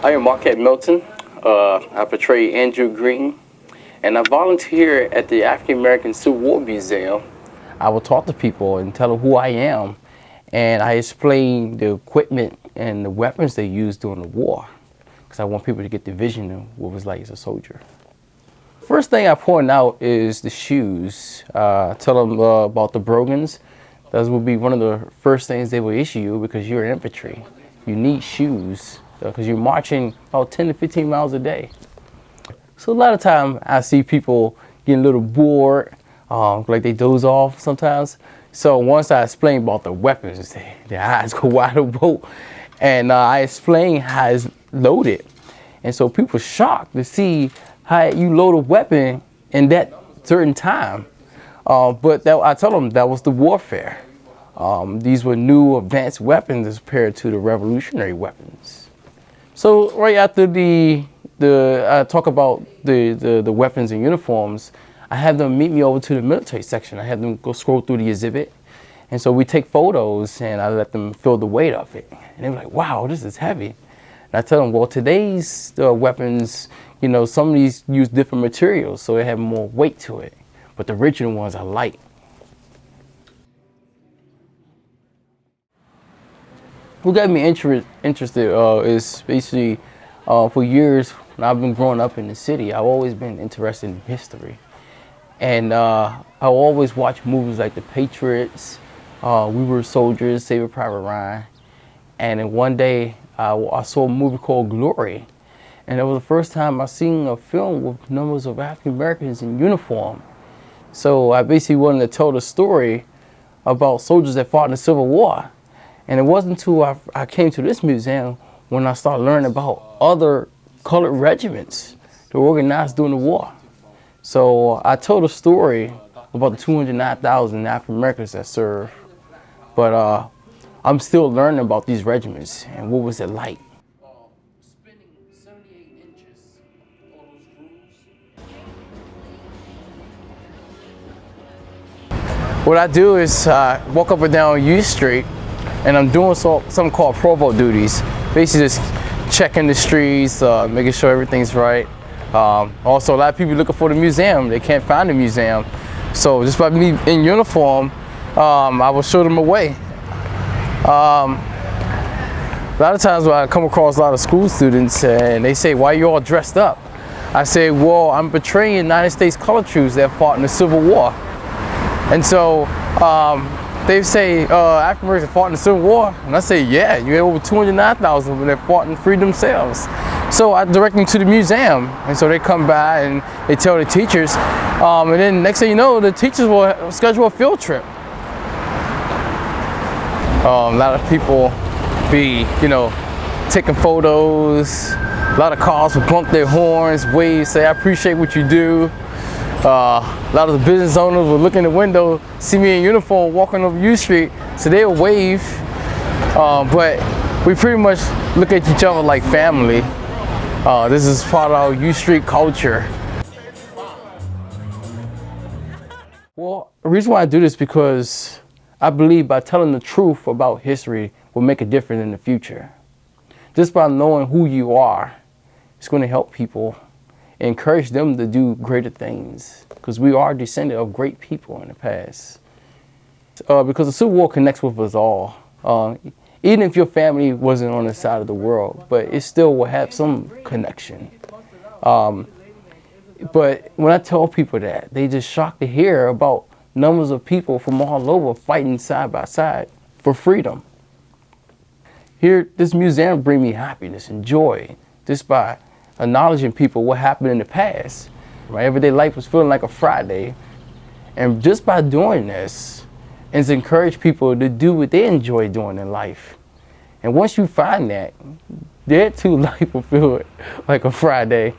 I am Marquett Milton. I portray Andrew Green, and I volunteer at the African American Civil War Museum. I will talk to people and tell them who I am, and I explain the equipment and the weapons they used during the war, because I want people to get the vision of what it was like as a soldier. First thing I point out is the shoes. Tell them about the brogans. Those will be one of the first things they will issue you because you're infantry. You need shoes because you're marching about 10 to 15 miles a day. So a lot of time I see people getting a little bored, like they doze off sometimes. So once I explain about the weapons, their eyes go wide open, and I explain how it's loaded. And so people are shocked to see how you load a weapon in that certain time. But I told them that was the warfare. These were new advanced weapons as compared to the revolutionary weapons. So right after I talk about the weapons and uniforms, I have them meet me over to the military section. I have them go scroll through the exhibit. And so we take photos and I let them feel the weight of it. And they were like, wow, this is heavy. And I tell them, well, today's weapons, some of these use different materials, so they have more weight to it. But the original ones are light. What got me interested is basically for years when I've been growing up in the city, I've always been interested in history. And I always watch movies like The Patriots, We Were Soldiers, Saving Private Ryan. And then one day I saw a movie called Glory. And it was the first time I seen a film with numbers of African Americans in uniform. So I basically wanted to tell the story about soldiers that fought in the Civil War. And it wasn't until I came to this museum when I started learning about other colored regiments that were organized during the war. So I told a story about the 209,000 African Americans that served. But I'm still learning about these regiments and what was it like. What I do is walk up and down U Street, and I'm doing something called provo duties. Basically just checking the streets, making sure everything's right. Also, a lot of people looking for the museum. They can't find the museum. So just by me in uniform, I will show them a way. A lot of times when I come across a lot of school students and they say, why are you all dressed up? I say, well, I'm portraying United States colored troops that fought in the Civil War. And so they say, African Americans fought in the Civil War. And I say, yeah, you had over 209,000 that fought and freed themselves. So I direct them to the museum. And so they come by and they tell the teachers. And then next thing you know, the teachers will schedule a field trip. A lot of people be, taking photos. A lot of cars will bump their horns, wave, say, I appreciate what you do. A lot of the business owners will look in the window, see me in uniform walking over U Street, so they'll wave. But we pretty much look at each other like family. This is part of our U Street culture. Well, the reason why I do this is because I believe by telling the truth about history will make a difference in the future. Just by knowing who you are, it's going to help people, encourage them to do greater things, because we are descended of great people in the past. Because the Civil War connects with us all. Even if your family wasn't on the side of the world, but it still will have some connection. But when I tell people that, they just shocked to hear about numbers of people from all over fighting side by side for freedom. Here, this museum brings me happiness and joy just by acknowledging people what happened in the past. My everyday life was feeling like a Friday. And just by doing this, it's encouraged people to do what they enjoy doing in life. And once you find that, their too life will feel like a Friday.